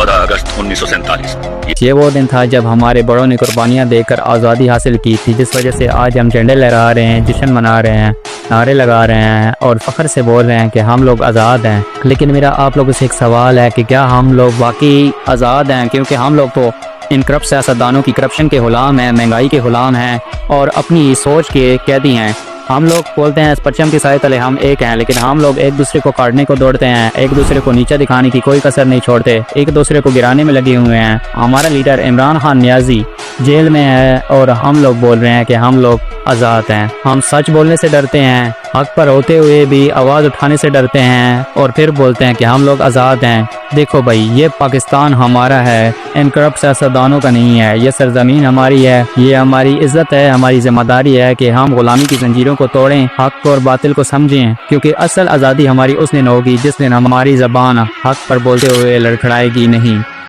14 अगस्त 1947। ये वो दिन था जब हमारे बड़ों ने कुर्बानियाँ देकर आज़ादी हासिल की थी, जिस वजह से आज हम झंडे लहरा रहे हैं, जश्न मना रहे हैं, नारे लगा रहे हैं और फ़ख्र से बोल रहे हैं कि हम लोग आज़ाद हैं। लेकिन मेरा आप लोगों से एक सवाल है कि क्या हम लोग वाकई आज़ाद हैं? क्योंकि हम लोग तो इन करप्ट सियासतदानों की करप्शन के ग़ुलाम हैं, महंगाई के ग़ुलाम हैं और अपनी सोच के कैदी हैं। हम लोग बोलते हैं इस परचम के साए तले हम एक हैं, लेकिन हम लोग एक दूसरे को काटने को दौड़ते हैं, एक दूसरे को नीचा दिखाने की कोई कसर नहीं छोड़ते, एक दूसरे को गिराने में लगे हुए हैं। हमारा लीडर इमरान खान नियाजी जेल में है और हम लोग बोल रहे हैं कि हम लोग आज़ाद हैं। हम सच बोलने से डरते हैं, हक पर होते हुए भी आवाज़ उठाने से डरते हैं और फिर बोलते हैं कि हम लोग आज़ाद हैं। देखो भाई, ये पाकिस्तान हमारा है, इन करप्ट सियासतदानों का नहीं है। ये सरजमीन हमारी है, ये हमारी इज्जत है, हमारी जिम्मेदारी है कि हम गुलामी की जंजीरों को तोड़ें, हक और बातिल को समझें। क्योंकि असल आज़ादी हमारी उस दिन होगी जिस दिन हमारी ज़बान हक पर बोलते हुए लड़खड़ाएगी नहीं।